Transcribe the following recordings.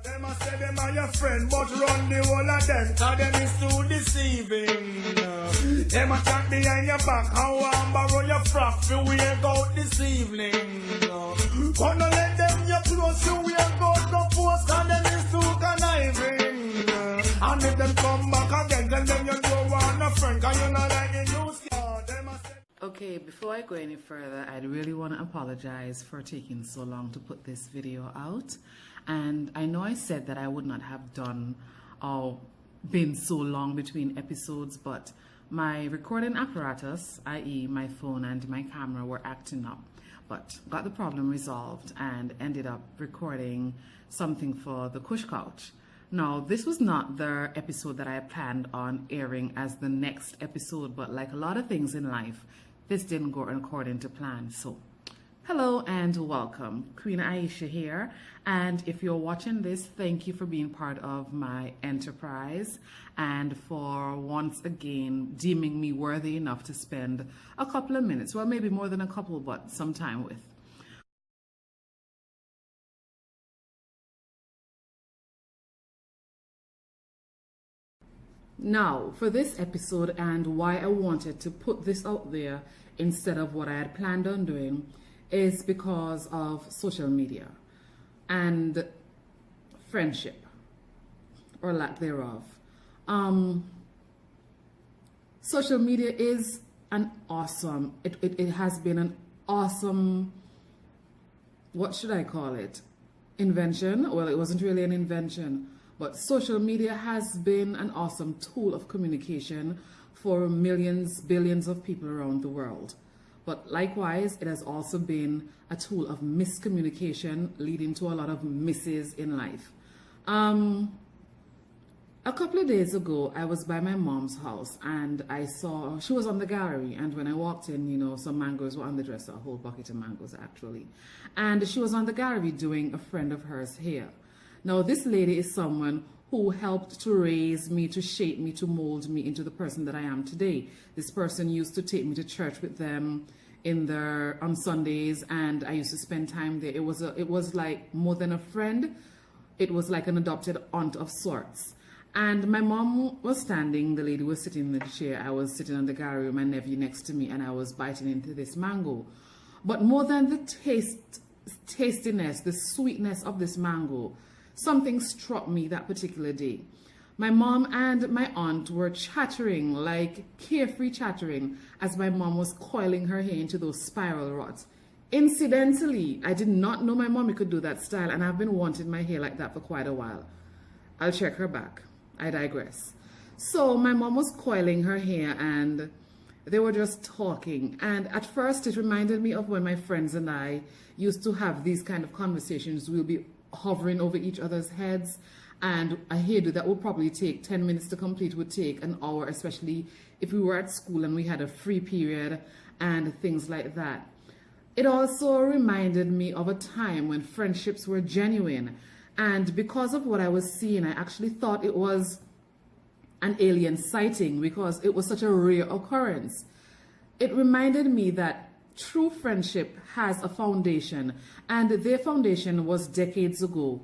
Them a say them are your friend, but run the whole of them, cause them is too deceiving. Them a chat behind your back, how I borrow your frock, you wear out this evening. Gonna let them your clothes, you wear out no force, cause them is too conniving. And if them come back again, tell them you don't want a friend, cause you not like the news. Them a say. Okay, before I go any further, I'd really want to apologize for taking so long to put this video out. And I know I said that I would not have done or been so long between episodes, but my recording apparatus, i.e. my phone and my camera, were acting up. But got the problem resolved and ended up recording something for the Kush Couch. Now, this was not the episode that I planned on airing as the next episode, but like a lot of things in life, this didn't go according to plan. So, hello and welcome. Queen Aisha here. And if you're watching this, thank you for being part of my enterprise and for once again deeming me worthy enough to spend a couple of minutes, well, maybe more than a couple, but some time with. Now, for this episode and why I wanted to put this out there instead of what I had planned on doing is because of social media and friendship, or lack thereof. Social media is an awesome, it has been an awesome, what should I call it? Invention? Well, it wasn't really an invention. But social media has been an awesome tool of communication for millions, billions of people around the world. But likewise, it has also been a tool of miscommunication, leading to a lot of misses in life. A couple of days ago, I was by my mom's house and I saw, she was on the gallery, and when I walked in, you know, some mangoes were on the dresser, a whole bucket of mangoes actually. And she was on the gallery doing a friend of hers hair. Now, this lady is someone who helped to raise me, to shape me, to mold me into the person that I am today. This person used to take me to church with them on Sundays, and I used to spend time there. It was like more than a friend. It was like an adopted aunt of sorts. And my mom was standing, the lady was sitting in the chair. I was sitting on the gallery with my nephew next to me, and I was biting into this mango. But more than the tastiness, the sweetness of this mango, something struck me that particular day. My mom and my aunt were chattering, like carefree chattering, as my mom was coiling her hair into those spiral rods. Incidentally, I did not know my mommy could do that style, and I've been wanting my hair like that for quite a while. I'll check her back. I digress. So my mom was coiling her hair and they were just talking. And at first it reminded me of when my friends and I used to have these kind of conversations. We'll be hovering over each other's heads, and a hairdo that would probably take 10 minutes to complete would take an hour, especially if we were at school and we had a free period and things like that. It also reminded me of a time when friendships were genuine, and because of what I was seeing, I actually thought it was an alien sighting because it was such a rare occurrence. It reminded me that true friendship has a foundation, and their foundation was decades ago.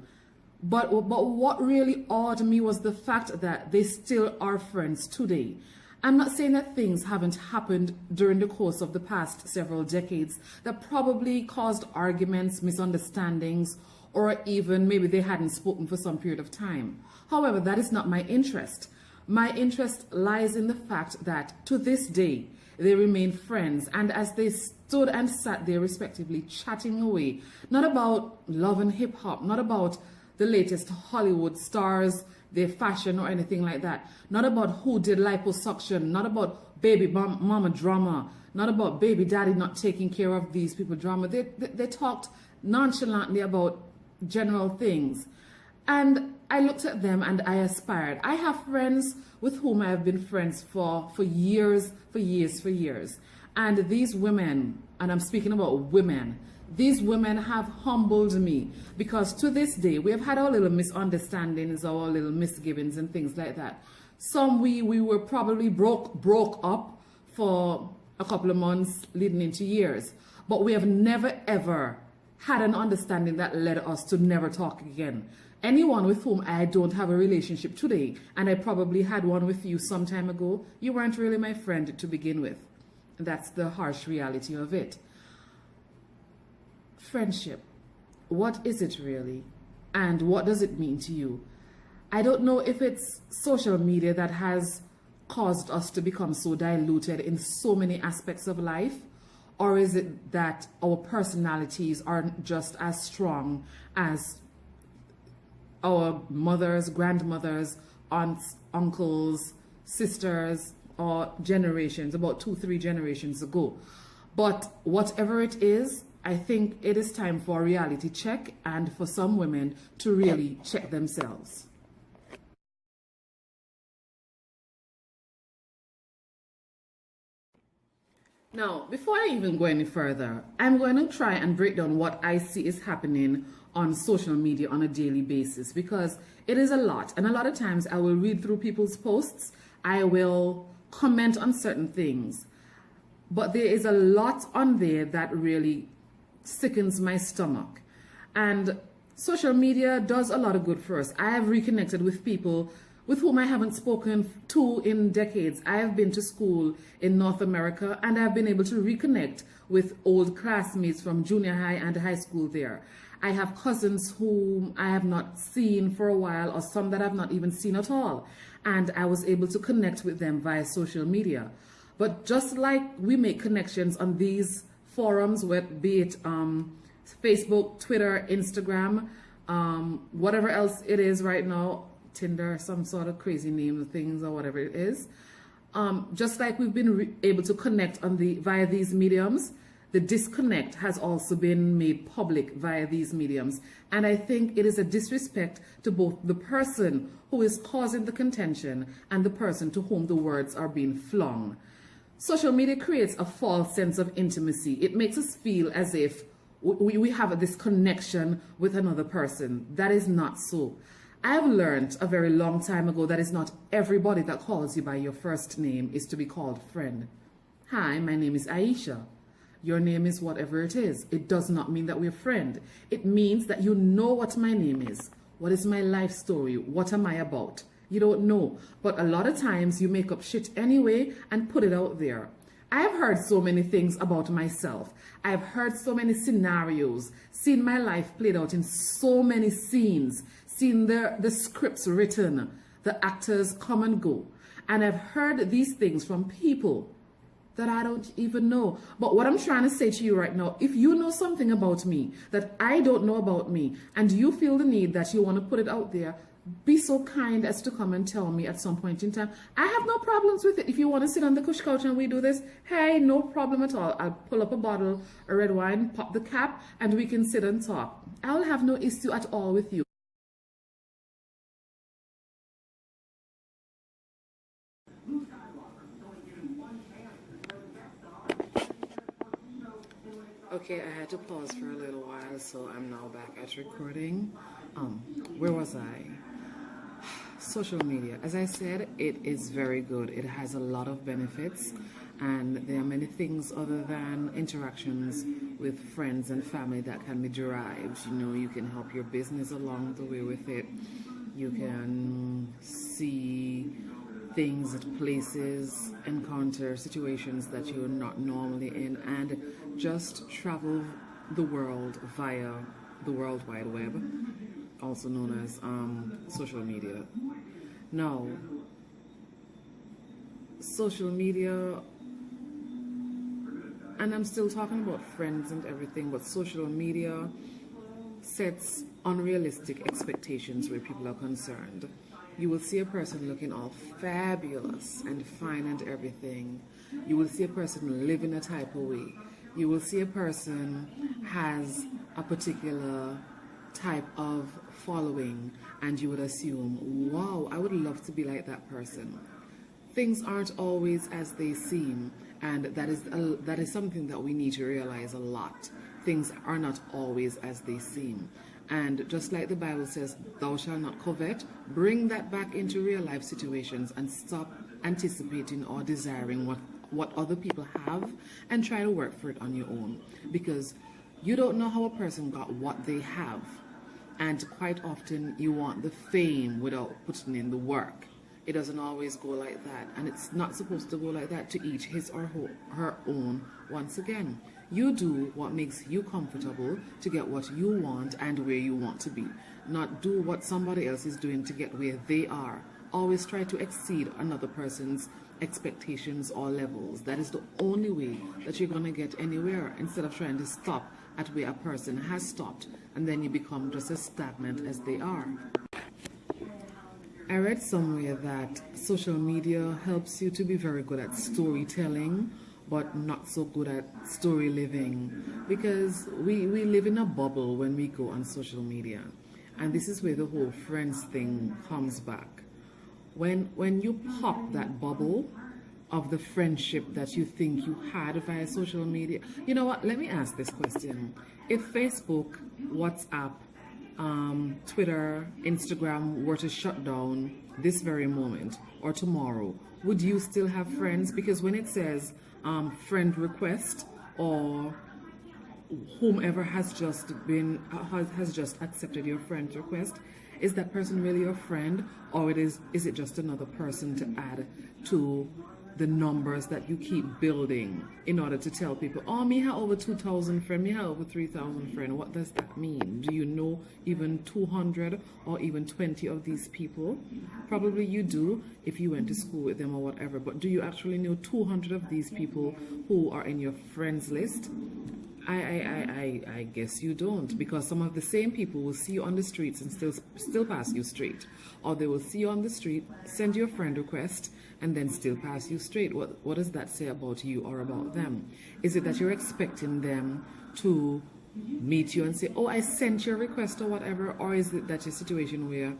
But what really awed me was the fact that they still are friends today. I'm not saying that things haven't happened during the course of the past several decades that probably caused arguments, misunderstandings, or even maybe they hadn't spoken for some period of time. However, that is not my interest. My interest lies in the fact that to this day, they remain friends, and as they stood and sat there respectively chatting away, not about love and hip-hop, not about the latest Hollywood stars, their fashion or anything like that, not about who did liposuction, not about baby mama drama, not about baby daddy not taking care of these people drama. They talked nonchalantly about general things. And I looked at them and I aspired. I have friends with whom I have been friends for years. And these women, and I'm speaking about women, these women have humbled me, because to this day, we have had our little misunderstandings, our little misgivings and things like that. Some we were probably broke up for a couple of months leading into years, but we have never ever had an understanding that led us to never talk again. Anyone with whom I don't have a relationship today, and I probably had one with you some time ago, you weren't really my friend to begin with. That's the harsh reality of it. Friendship. What is it really? And what does it mean to you? I don't know if it's social media that has caused us to become so diluted in so many aspects of life, or is it that our personalities aren't just as strong as our mothers, grandmothers, aunts, uncles, sisters, or generations, about 2-3 generations ago? But whatever it is, I think it is time for a reality check and for some women to really check themselves. Now, before I even go any further, I'm going to try and break down what I see is happening on social media on a daily basis, because it is a lot. And a lot of times I will read through people's posts, I will comment on certain things, but there is a lot on there that really sickens my stomach. And social media does a lot of good for us. I have reconnected with people with whom I haven't spoken to in decades. I have been to school in North America, and I've been able to reconnect with old classmates from junior high and high school there. I have cousins whom I have not seen for a while, or some that I've not even seen at all. And I was able to connect with them via social media. But just like we make connections on these forums, be it Facebook, Twitter, Instagram, whatever else it is right now, Tinder, some sort of crazy name of things or whatever it is. Just like we've been able to connect via these mediums, the disconnect has also been made public via these mediums. And I think it is a disrespect to both the person who is causing the contention and the person to whom the words are being flung. Social media creates a false sense of intimacy. It makes us feel as if we have this connection with another person. That is not so. I've learned a very long time ago that it's not everybody that calls you by your first name is to be called friend. Hi, my name is Aisha. Your name is whatever it is. It does not mean that we're friend. It means that you know what my name is. What is my life story? What am I about? You don't know. But a lot of times you make up shit anyway and put it out there. I have heard so many things about myself. I've heard so many scenarios, seen my life played out in so many scenes, seen the scripts written, the actors come and go. And I've heard these things from people that I don't even know. But what I'm trying to say to you right now, if you know something about me that I don't know about me, and you feel the need that you want to put it out there, be so kind as to come and tell me at some point in time. I have no problems with it. If you want to sit on the cush couch and we do this, hey, no problem at all. I'll pull up a bottle of red wine, pop the cap, and we can sit and talk. I'll have no issue at all with you. Okay, I had to pause for a little while, so I'm now back at recording. Where was I? Social media. As I said, it is very good. It has a lot of benefits, and there are many things other than interactions with friends and family that can be derived. You know, you can help your business along the way with it. You can see things at places, encounter situations that you're not normally in, and just travel the world via the World Wide Web, also known as social media. Now, social media, and I'm still talking about friends and everything, but social media sets unrealistic expectations where people are concerned. You will see a person looking all fabulous and fine and everything. You will see a person living a type of way. You will see a person has a particular type of following, and you would assume, wow, I would love to be like that person. Things aren't always as they seem, and that is something that we need to realize a lot. Things are not always as they seem. And just like the Bible says, thou shalt not covet, bring that back into real life situations and stop anticipating or desiring what other people have, and try to work for it on your own. Because you don't know how a person got what they have. And quite often you want the fame without putting in the work. It doesn't always go like that, and it's not supposed to go like that. To each his or her own. Once again, you do what makes you comfortable to get what you want and where you want to be, not do what somebody else is doing to get where they are. Always try to exceed another person's expectations or levels. That is the only way that you're going to get anywhere, instead of trying to stop at where a person has stopped, and then you become just as stagnant as they are. I read somewhere that social media helps you to be very good at storytelling, but not so good at story living, because we live in a bubble when we go on social media. And this is where the whole friends thing comes back. When you pop that bubble of the friendship that you think you had via social media, you know what, let me ask this question. If Facebook, WhatsApp, Twitter, Instagram were to shut down this very moment or tomorrow, would you still have friends? Because when it says friend request, or whomever has just accepted your friend request, is that person really your friend, or is it just another person to add to the numbers that you keep building in order to tell people, oh, me have over 2,000 friends, me have over 3,000 friends? What does that mean? Do you know even 200 or even 20 of these people? Probably you do if you went to school with them or whatever, but do you actually know 200 of these people who are in your friends list? I guess you don't, because some of the same people will see you on the streets and still pass you straight, or they will see you on the street, send you a friend request, and then still pass you straight. What does that say about you or about them? Is it that you're expecting them to meet you and say, oh, I sent your request or whatever, or is it that your situation where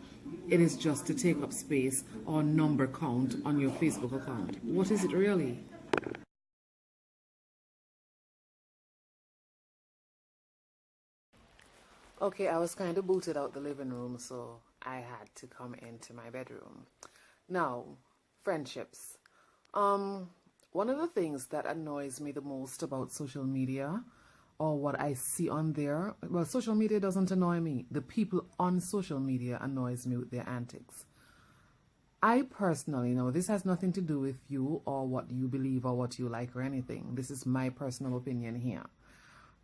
it is just to take up space or number count on your Facebook account? What is it really? Okay, I was kind of booted out the living room, so I had to come into my bedroom. Now, friendships. One of the things that annoys me the most about social media, or what I see on there, well, social media doesn't annoy me. The people on social media annoys me with their antics. I personally know this has nothing to do with you or what you believe or what you like or anything. This is my personal opinion here.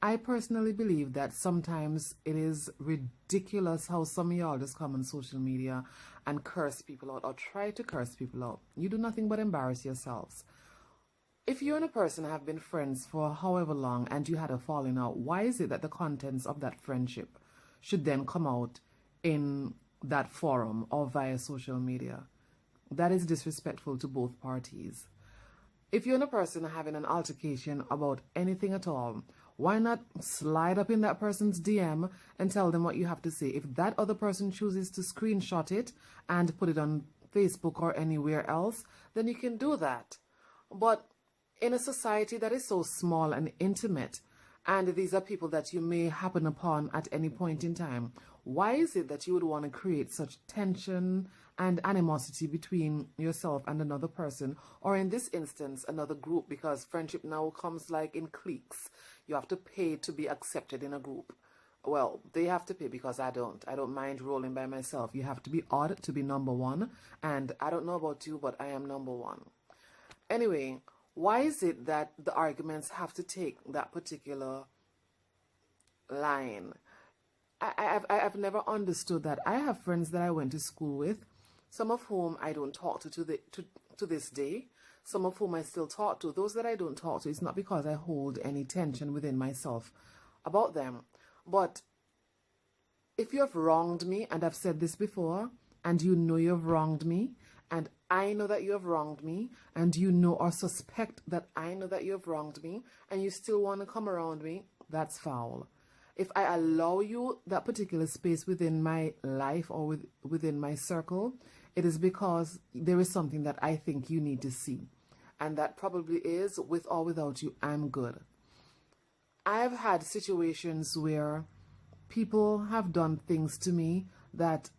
I personally believe that sometimes it is ridiculous how some of y'all just come on social media and curse people out, or try to curse people out. You do nothing but embarrass yourselves. If you and a person have been friends for however long and you had a falling out, why is it that the contents of that friendship should then come out in that forum or via social media? That is disrespectful to both parties. If you and a person are having an altercation about anything at all, why not slide up in that person's DM and tell them what you have to say? If that other person chooses to screenshot it and put it on Facebook or anywhere else, then you can do that. But in a society that is so small and intimate, and these are people that you may happen upon at any point in time, why is it that you would want to create such tension and animosity between yourself and another person, or in this instance, another group? Because friendship now comes like in cliques. You have to pay to be accepted in a group. Well, they have to pay, because I don't. I don't mind rolling by myself. You have to be odd to be number one, and I don't know about you, but I am number one. Anyway, why is it that the arguments have to take that particular line? I've never understood that. I have friends that I went to school with, some of whom I don't talk to this day, some of whom I still talk to. Those that I don't talk to, it's not because I hold any tension within myself about them. But if you have wronged me, and I've said this before, and you know you have wronged me, and I know that you have wronged me, and you know or suspect that I know that you have wronged me, and you still want to come around me, that's foul. If I allow you that particular space within my life or within my circle, it is because there is something that I think you need to see. And that probably is, with or without you, I'm good. I've had situations where people have done things to me that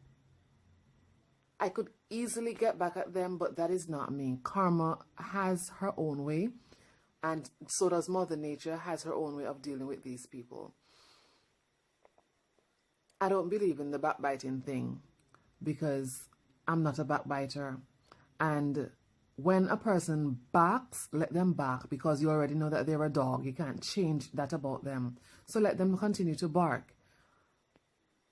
I could easily get back at them, but that is not me. Karma has her own way, and so does Mother Nature has her own way of dealing with these people. I don't believe in the backbiting thing because I'm not a backbiter. And when a person barks, let them bark because you already know that they're a dog. You can't change that about them. So let them continue to bark.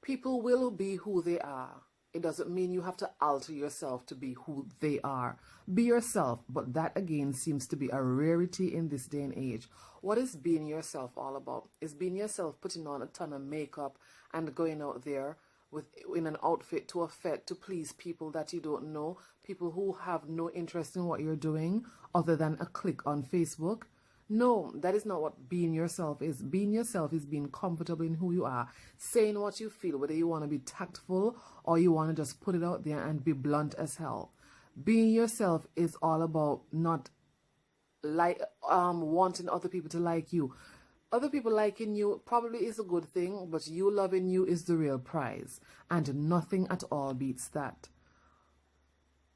People will be who they are. It doesn't mean you have to alter yourself to be who they are. Be yourself, but that again seems to be a rarity in this day and age. What is being yourself all about? Is being yourself putting on a ton of makeup and going out there in an outfit to affect, to please people that you don't know, people who have no interest in what you're doing other than a click on Facebook? No, that is not what being yourself is. Being yourself is being comfortable in who you are, saying what you feel, whether you want to be tactful or you want to just put it out there and be blunt as hell. Being yourself is all about not wanting other people to like you. Other people liking you probably is a good thing, but you loving you is the real prize, and nothing at all beats that.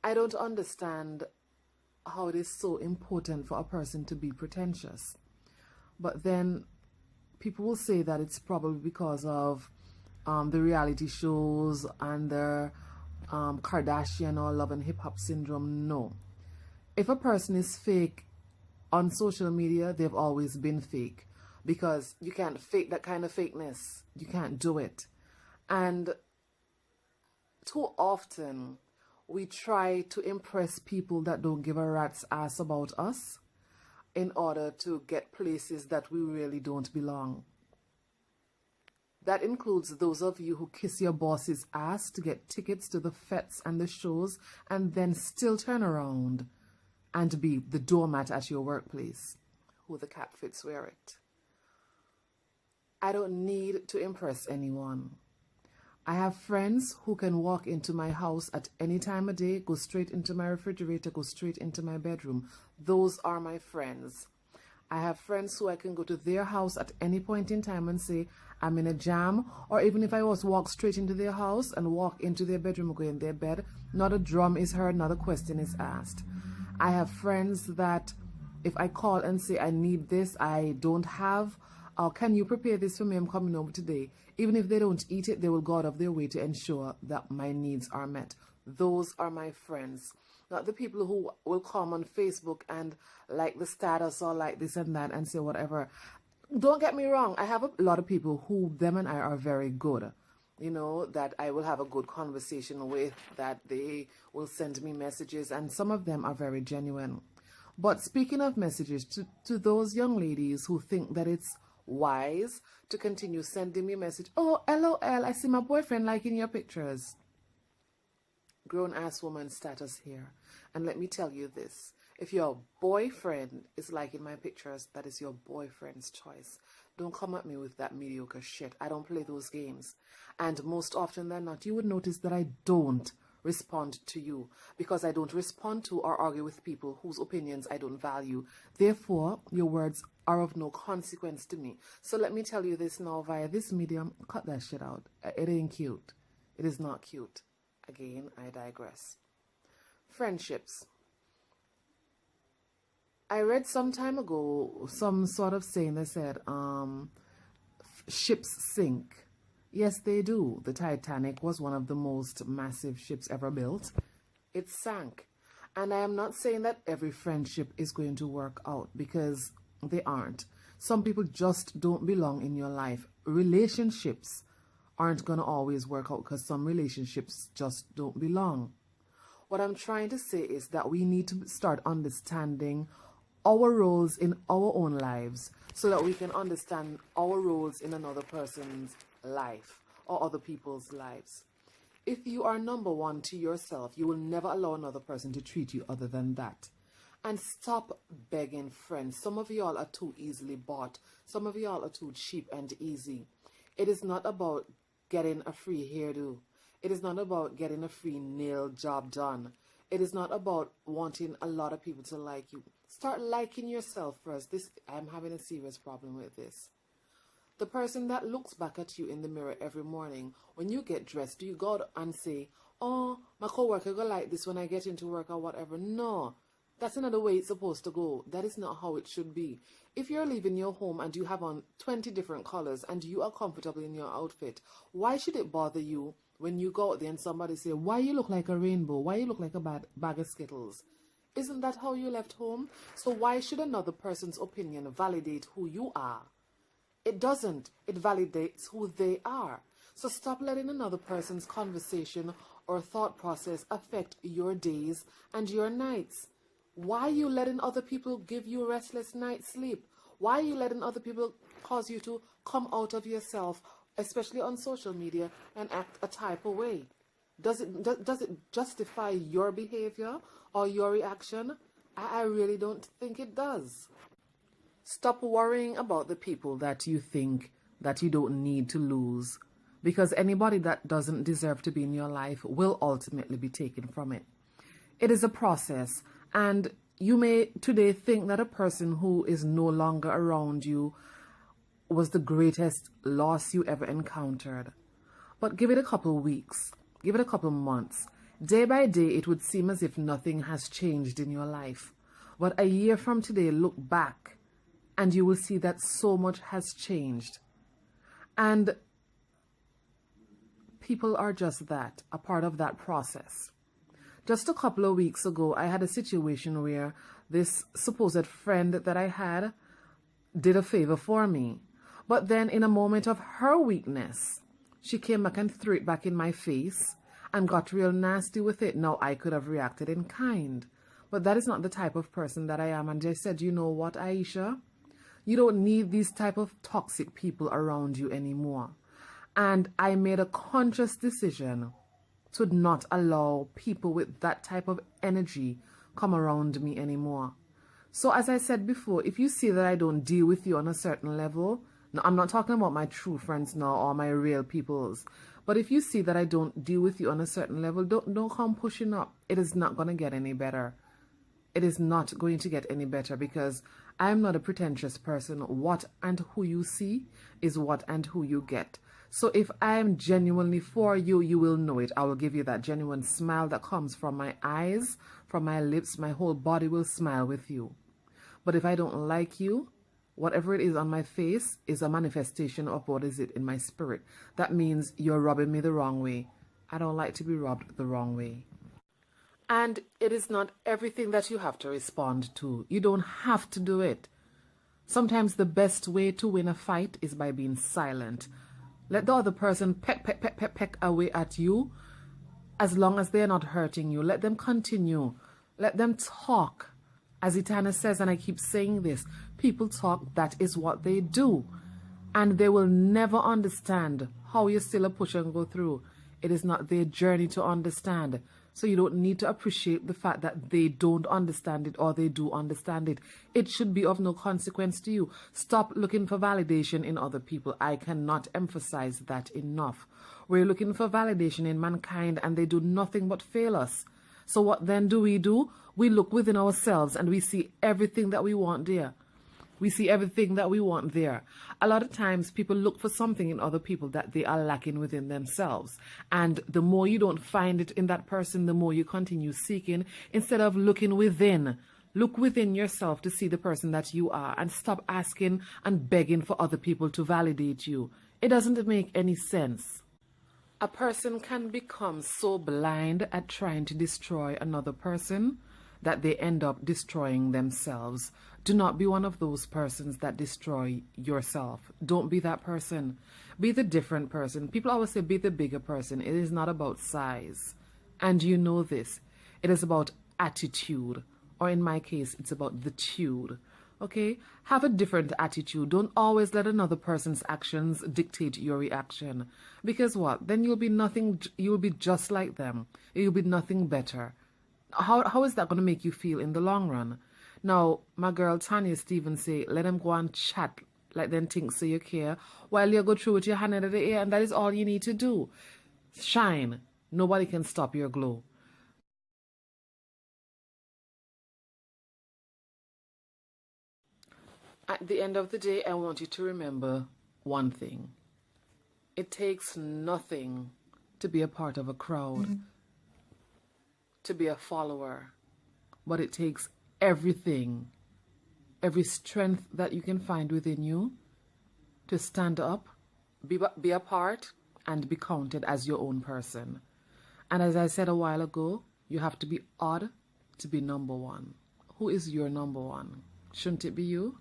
I don't understand how it is so important for a person to be pretentious. But then people will say that it's probably because of the reality shows and the Kardashian or love and hip hop syndrome. No. If a person is fake on social media, they've always been fake, because you can't fake that kind of fakeness. You can't do it. And too often we try to impress people that don't give a rat's ass about us in order to get places that we really don't belong. That includes those of you who kiss your boss's ass to get tickets to the fetes and the shows and then still turn around and be the doormat at your workplace. Who the cap fits, wear it. I don't need to impress anyone. I have friends who can walk into my house at any time of day, go straight into my refrigerator, go straight into my bedroom. Those are my friends. I have friends who I can go to their house at any point in time and say, I'm in a jam. Or even if I was walk straight into their house and walk into their bedroom or go in their bed, not a drum is heard, not a question is asked. I have friends that if I call and say, I need this, I don't have, or can you prepare this for me, I'm coming over today. Even if they don't eat it, they will go out of their way to ensure that my needs are met. Those are my friends. Not the people who will come on Facebook and like the status or like this and that and say whatever. Don't get me wrong. I have a lot of people who them and I are very good. You know, that I will have a good conversation with, that they will send me messages, and some of them are very genuine. But speaking of messages, to those young ladies who think that it's wise to continue sending me a message, oh, LOL, I see my boyfriend liking your pictures. Grown-ass woman status here. And let me tell you this. If your boyfriend is liking my pictures, that is your boyfriend's choice. Don't come at me with that mediocre shit. I don't play those games. And most often than not, you would notice that I don't respond to you, because I don't respond to or argue with people whose opinions I don't value. Therefore, your words are of no consequence to me. So let me tell you this now via this medium. Cut that shit out. It ain't cute. It is not cute. Again, I digress. Friendships. I read some time ago some sort of saying that said, ships sink. Yes, they do. The Titanic was one of the most massive ships ever built. It sank. And I am not saying that every friendship is going to work out, because they aren't. Some people just don't belong in your life. Relationships aren't going to always work out because some relationships just don't belong. What I'm trying to say is that we need to start understanding our roles in our own lives so that we can understand our roles in another person's life or other people's lives. If you are number one to yourself, you will never allow another person to treat you other than that. And stop begging friends. Some of y'all are too easily bought. Some of y'all are too cheap and easy. It is not about getting a free hairdo. It is not about getting a free nail job done. It is not about wanting a lot of people to like you. Start liking yourself first. I'm having a serious problem with this. The person that looks back at you in the mirror every morning, when you get dressed, do you go out and say, oh, my coworker go like this when I get into work or whatever? No. That's another way it's supposed to go. That is not how it should be. If you're leaving your home and you have on 20 different colors and you are comfortable in your outfit, why should it bother you when you go out there and somebody say, why you look like a rainbow? Why you look like a bag of Skittles? Isn't that how you left home? So why should another person's opinion validate who you are? It doesn't. It validates who they are. So stop letting another person's conversation or thought process affect your days and your nights. Why are you letting other people give you a restless night's sleep? Why are you letting other people cause you to come out of yourself, especially on social media, and act a type of way? Does it justify your behavior or your reaction? I really don't think it does. Stop worrying about the people that you think that you don't need to lose, because anybody that doesn't deserve to be in your life will ultimately be taken from it. It is a process, and you may today think that a person who is no longer around you was the greatest loss you ever encountered. But give it a couple of weeks, give it a couple of months. Day by day, it would seem as if nothing has changed in your life. But a year from today, look back, and you will see that so much has changed. And people are just that, a part of that process. Just a couple of weeks ago, I had a situation where this supposed friend that I had did a favor for me. But then in a moment of her weakness, she came back and threw it back in my face and got real nasty with it. Now, I could have reacted in kind, but that is not the type of person that I am. And I said, you know what, Aisha? You don't need these type of toxic people around you anymore. And I made a conscious decision to not allow people with that type of energy come around me anymore. So as I said before, if you see that I don't deal with you on a certain level, now I'm not talking about my true friends now or my real peoples, but if you see that I don't deal with you on a certain level, don't come pushing up. It is not going to get any better. It is not going to get any better, because I am not a pretentious person. What and who you see is what and who you get. So if I am genuinely for you, you will know it. I will give you that genuine smile that comes from my eyes, from my lips. My whole body will smile with you. But if I don't like you, whatever it is on my face is a manifestation of what is it in my spirit. That means you're rubbing me the wrong way. I don't like to be rubbed the wrong way. And it is not everything that you have to respond to. You don't have to do it. Sometimes the best way to win a fight is by being silent. Let the other person peck away at you. As long as they're not hurting you, let them continue. Let them talk. As Itana says, and I keep saying this, people talk, that is what they do. And they will never understand how you still a push and go through. It is not their journey to understand. So you don't need to appreciate the fact that they don't understand it or they do understand it. It should be of no consequence to you. Stop looking for validation in other people. I cannot emphasize that enough. We're looking for validation in mankind and they do nothing but fail us. So what then do? We look within ourselves and we see everything that we want there. We see everything that we want there. A lot of times people look for something in other people that they are lacking within themselves. And the more you don't find it in that person, the more you continue seeking instead of looking within. Look within yourself to see the person that you are and stop asking and begging for other people to validate you. It doesn't make any sense. A person can become so blind at trying to destroy another person that they end up destroying themselves. Do not be one of those persons that destroy yourself. Don't be that person. Be the different person. People always say be the bigger person. It is not about size. And you know this. It is about attitude. Or in my case, it's about the tude. Okay? Have a different attitude. Don't always let another person's actions dictate your reaction. Because what? Then you'll be just like them. You'll be nothing better. How is that going to make you feel in the long run? Now, my girl Tanya Stevens say, let them go and chat like them think so you care, while you go through with your hand in the air, and that is all you need to do. Shine. Nobody can stop your glow. At the end of the day, I want you to remember one thing. It takes nothing to be a part of a crowd, to be a follower, but it takes everything, every strength that you can find within you to stand up, be a part, and be counted as your own person. And as I said a while ago, you have to be odd to be number one. Who is your number one? Shouldn't it be you?